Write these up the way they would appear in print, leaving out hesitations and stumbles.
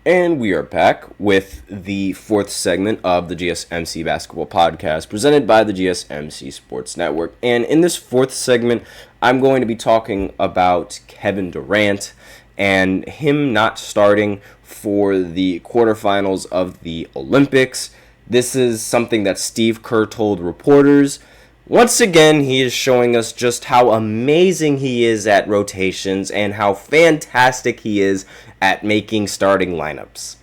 And we are back with the fourth segment of the GSMC Basketball Podcast presented by the GSMC Sports Network. And in this fourth segment, I'm going to be talking about Kevin Durant and him not starting for the quarterfinals of the Olympics. This is something that Steve Kerr told reporters. Once again, he is showing us just how amazing he is at rotations and how fantastic he is at making starting lineups.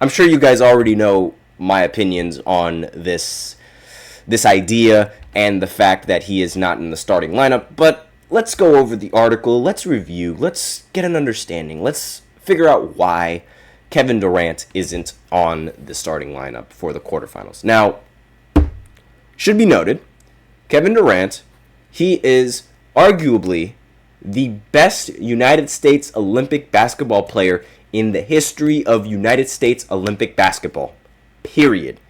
I'm sure you guys already know my opinions on this idea and the fact that he is not in the starting lineup, but let's go over the article, let's review, let's get an understanding, let's figure out why Kevin Durant isn't on the starting lineup for the quarterfinals. Now, should be noted, Kevin Durant, he is arguably the best United States Olympic basketball player in the history of United States Olympic basketball. Period.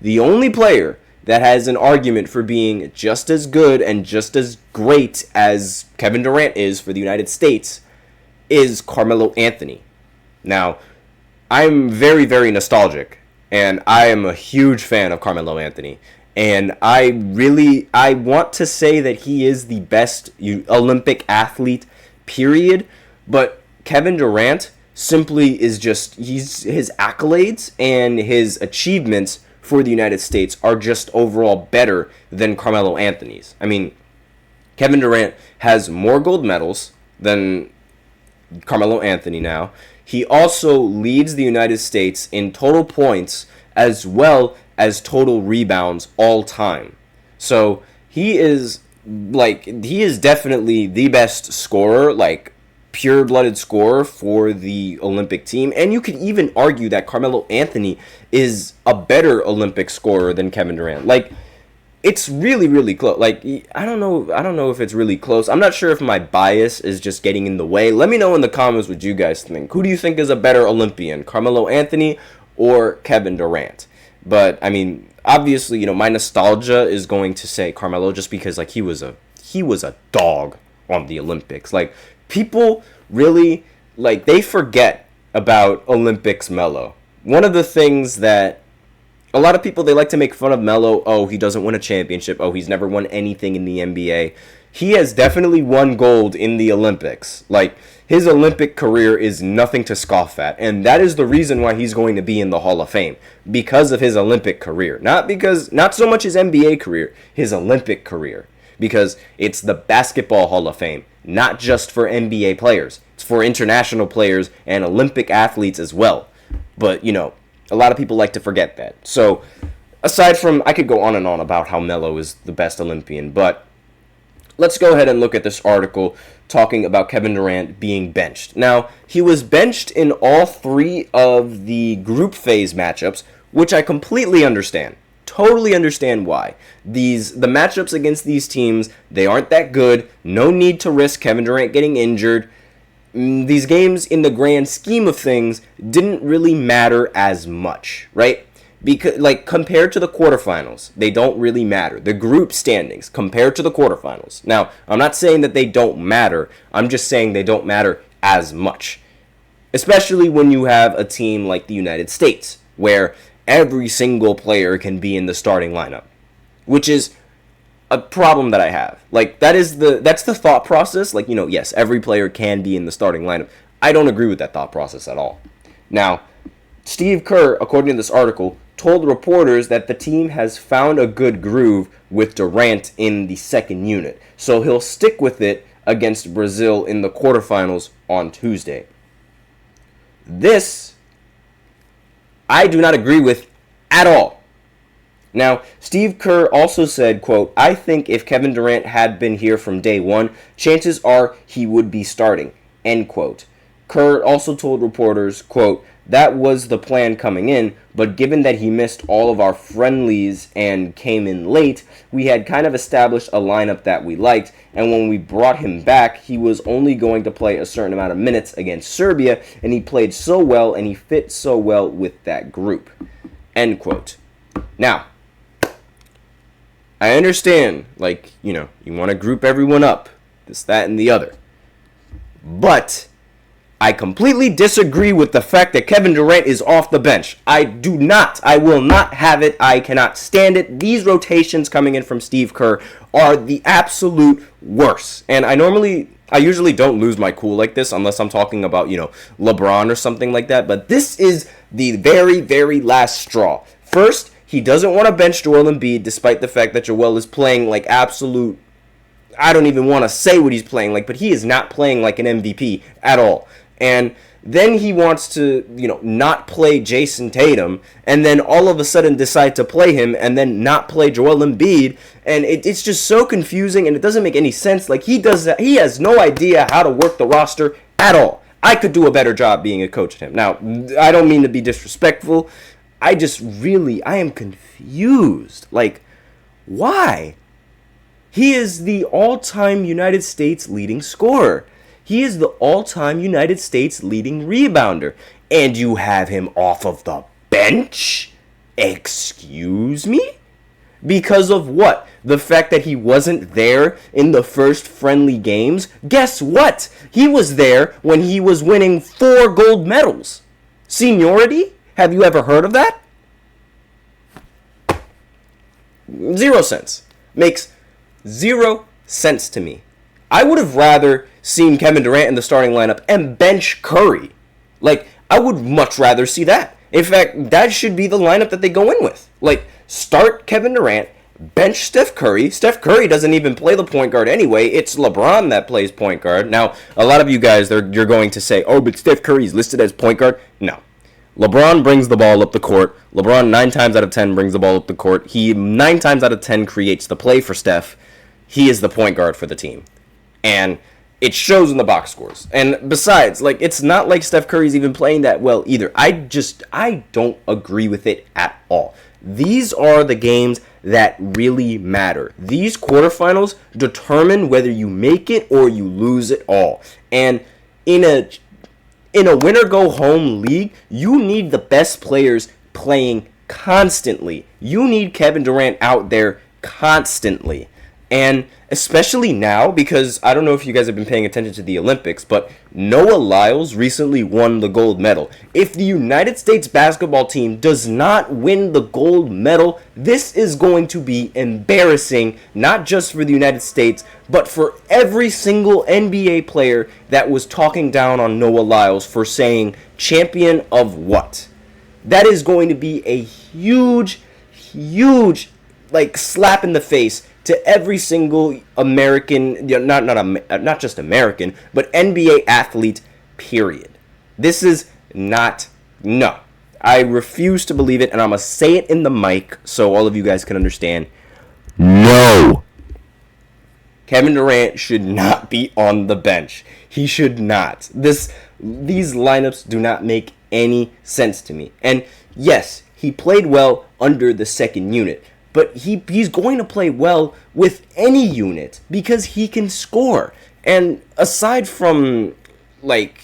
The only player that has an argument for being just as good and just as great as Kevin Durant is for the United States is Carmelo Anthony. Now, I'm very, very nostalgic, and I am a huge fan of Carmelo Anthony. And I want to say that he is the best Olympic athlete, period. But Kevin Durant simply is just, his accolades and his achievements for the United States are just overall better than Carmelo Anthony's. I mean, Kevin Durant has more gold medals than Carmelo Anthony now. He also leads the United States in total points as well as total rebounds all time. So he is definitely the best scorer, like pure-blooded scorer for the Olympic team. And you could even argue that Carmelo Anthony is a better Olympic scorer than Kevin Durant. Like, it's really, really close. Like, I don't know if it's really close. I'm not sure if my bias is just getting in the way. Let me know in the comments what you guys think. Who do you think is a better Olympian, Carmelo Anthony or Kevin Durant? But I mean, obviously, my nostalgia is going to say Carmelo just because like he was a dog on the Olympics. Like, people really they forget about Olympics Melo. One of the things that a lot of people, they like to make fun of Melo. Oh, he doesn't win a championship. Oh, he's never won anything in the NBA. He has definitely won gold in the Olympics. Like, his Olympic career is nothing to scoff at. And that is the reason why he's going to be in the Hall of Fame. Because of his Olympic career. Not so much his NBA career, his Olympic career. Because it's the Basketball Hall of Fame. Not just for NBA players. It's for international players and Olympic athletes as well. But, a lot of people like to forget that. So, aside from, I could go on and on about how Melo is the best Olympian, but let's go ahead and look at this article talking about Kevin Durant being benched. Now, he was benched in all three of the group phase matchups, which I completely understand. Totally understand why. The matchups against these teams, they aren't that good. No need to risk Kevin Durant getting injured. These games, in the grand scheme of things, didn't really matter as much, right? Because, compared to the quarterfinals, they don't really matter. The group standings, compared to the quarterfinals. Now, I'm not saying that they don't matter. I'm just saying they don't matter as much. Especially when you have a team like the United States, where every single player can be in the starting lineup. Which is a problem that I have. That's the thought process. Yes, every player can be in the starting lineup. I don't agree with that thought process at all. Now, Steve Kerr, according to this article, told reporters that the team has found a good groove with Durant in the second unit, so he'll stick with it against Brazil in the quarterfinals on Tuesday. This, I do not agree with at all. Now, Steve Kerr also said, quote, "I think if Kevin Durant had been here from day one, chances are he would be starting," end quote. Kerr also told reporters, quote, "That was the plan coming in, but given that he missed all of our friendlies and came in late, we had kind of established a lineup that we liked, and when we brought him back, he was only going to play a certain amount of minutes against Serbia, and he played so well and he fit so well with that group," end quote. Now, I understand, you want to group everyone up, this, that, and the other. But I completely disagree with the fact that Kevin Durant is off the bench. I do not. I will not have it. I cannot stand it. These rotations coming in from Steve Kerr are the absolute worst. And I usually don't lose my cool like this unless I'm talking about, LeBron or something like that. But this is the very, very last straw. First, he doesn't want to bench Joel Embiid despite the fact that Joel is playing like absolute, I don't even want to say what he's playing like, but he is not playing like an MVP at all. And then he wants to, not play Jason Tatum, and then all of a sudden decide to play him, and then not play Joel Embiid, and it's just so confusing, and it doesn't make any sense. Like, he has no idea how to work the roster at all. I could do a better job being a coach than him. Now, I don't mean to be disrespectful. I am confused. Like, why? He is the all-time United States leading scorer. He is the all-time United States leading rebounder. And you have him off of the bench? Excuse me? Because of what? The fact that he wasn't there in the first friendly games? Guess what? He was there when he was winning 4 gold medals. Seniority? Have you ever heard of that? 0 cents. Makes 0 sense to me. I would have rather seen Kevin Durant in the starting lineup and bench Curry. Like, I would much rather see that. In fact, that should be the lineup that they go in with. Like, start Kevin Durant, bench Steph Curry. Steph Curry doesn't even play the point guard anyway. It's LeBron that plays point guard. Now, a lot of you guys, you're going to say, oh, but Steph Curry's listed as point guard. No. LeBron brings the ball up the court. LeBron 9 times out of 10 brings the ball up the court. He 9 times out of 10 creates the play for Steph. He is the point guard for the team. And it shows in the box scores. And besides, like, it's not like Steph Curry's even playing that well either. I don't agree with it at all. These are the games that really matter. These quarterfinals determine whether you make it or you lose it all. And in a winner-go-home league, you need the best players playing constantly. You need Kevin Durant out there constantly. And especially now, because I don't know if you guys have been paying attention to the Olympics, but Noah Lyles recently won the gold medal. If the United States basketball team does not win the gold medal, this is going to be embarrassing, not just for the United States, but for every single NBA player that was talking down on Noah Lyles for saying champion of what? That is going to be a huge, like, slap in the face to every single American, not just American, but NBA athlete, period. This is not, no. I refuse to believe it, and I'm going to say it in the mic so all of you guys can understand. No. Kevin Durant should not be on the bench. He should not. These lineups do not make any sense to me. And yes, he played well under the second unit. But he's going to play well with any unit because he can score. And aside from, like,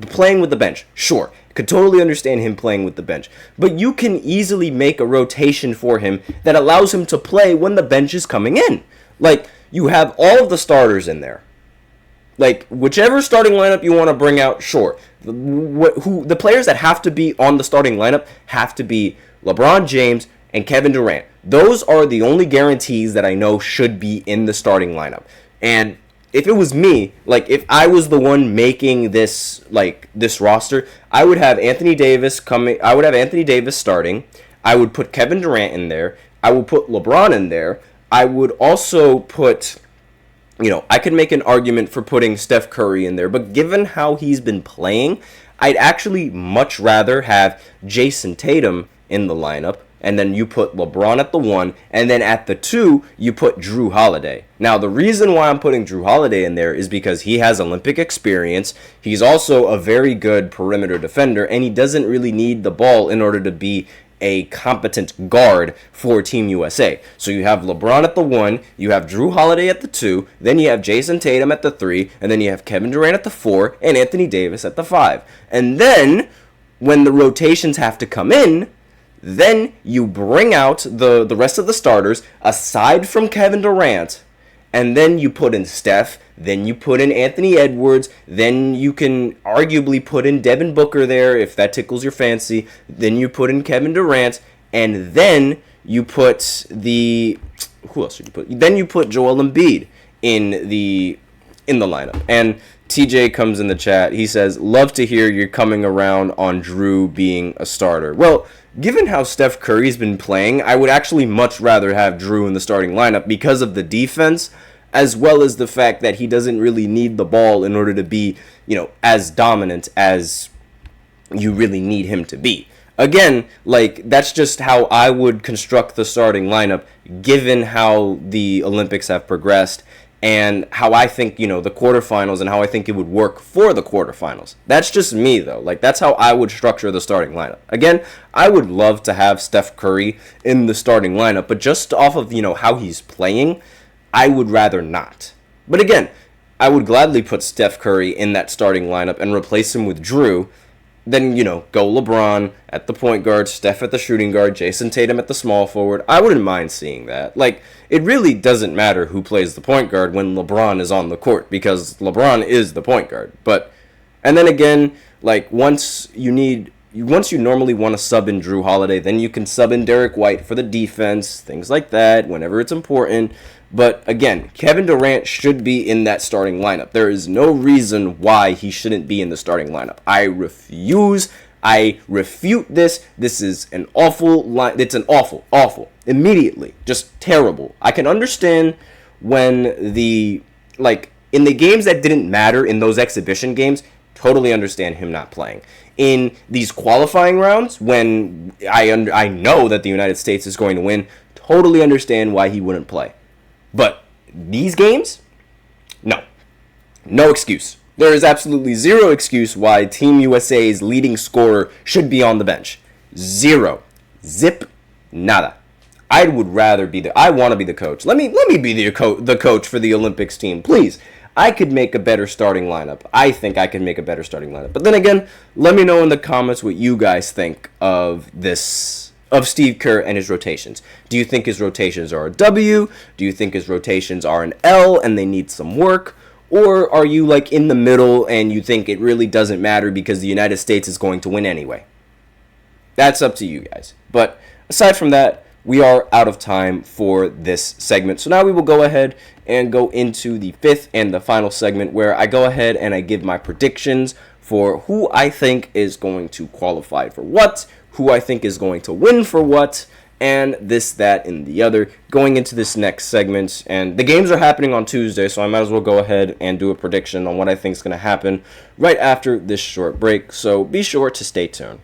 playing with the bench, sure, could totally understand him playing with the bench. But you can easily make a rotation for him that allows him to play when the bench is coming in. Like, you have all of the starters in there. Like, whichever starting lineup you want to bring out, sure. The players that have to be on the starting lineup have to be LeBron James and Kevin Durant. Those are the only guarantees that I know should be in the starting lineup. And if it was me, like, if I was the one making this roster, I would have Anthony Davis starting. I would put Kevin Durant in there. I would put LeBron in there. I would also put, I could make an argument for putting Steph Curry in there. But given how he's been playing, I'd actually much rather have Jason Tatum in the lineup. And then you put LeBron at the 1, and then at the 2, you put Jrue Holiday. Now, the reason why I'm putting Jrue Holiday in there is because he has Olympic experience. He's also a very good perimeter defender, and he doesn't really need the ball in order to be a competent guard for Team USA. So you have LeBron at the 1, you have Jrue Holiday at the 2, then you have Jason Tatum at the 3, and then you have Kevin Durant at the 4, and Anthony Davis at the 5. And then, when the rotations have to come in, then you bring out the rest of the starters, aside from Kevin Durant, and then you put in Steph, then you put in Anthony Edwards, then you can arguably put in Devin Booker there if that tickles your fancy, then you put in Kevin Durant, and then you put who else did you put? Then you put Joel Embiid in the lineup. And TJ comes in the chat. He says, love to hear you're coming around on Drew being a starter. Well, given how Steph Curry's been playing, I would actually much rather have Drew in the starting lineup because of the defense, as well as the fact that he doesn't really need the ball in order to be, as dominant as you really need him to be. Again, that's just how I would construct the starting lineup, given how the Olympics have progressed and how I think, the quarterfinals and how I think it would work for the quarterfinals. That's just me, though. That's how I would structure the starting lineup. Again, I would love to have Steph Curry in the starting lineup, but just off of, how he's playing, I would rather not. But again, I would gladly put Steph Curry in that starting lineup and replace him with Drew. Then, go LeBron at the point guard, Steph at the shooting guard, Jason Tatum at the small forward. I wouldn't mind seeing that. It really doesn't matter who plays the point guard when LeBron is on the court, because LeBron is the point guard. And then again, once you normally want to sub in Drew Holiday, then you can sub in Derek White for the defense, things like that, whenever it's important. But again, Kevin Durant should be in that starting lineup. There is no reason why he shouldn't be in the starting lineup. I refute this. This is an awful line. It's an awful, immediately, just terrible. I can understand when in the games that didn't matter, in those exhibition games, totally understand him not playing. In these qualifying rounds, when I know that the United States is going to win, totally understand why he wouldn't play. But these games, no excuse. There is absolutely zero excuse why Team USA's leading scorer should be on the bench. Zero. Zip. Nada. I want to be the coach. Let me be the coach for the Olympics team, please. I could make a better starting lineup. I think I can make a better starting lineup. But then again, let me know in the comments what you guys think of Steve Kerr and his rotations. Do you think his rotations are a W? Do you think his rotations are an L and they need some work? Or are you in the middle and you think it really doesn't matter because the United States is going to win anyway? That's up to you guys. But aside from that, we are out of time for this segment. So now we will go ahead and go into the fifth and the final segment, where I go ahead and I give my predictions for who I think is going to qualify for what, who I think is going to win for what, and this, that, and the other, going into this next segment. And the games are happening on Tuesday, so I might as well go ahead and do a prediction on what I think is going to happen right after this short break. So be sure to stay tuned.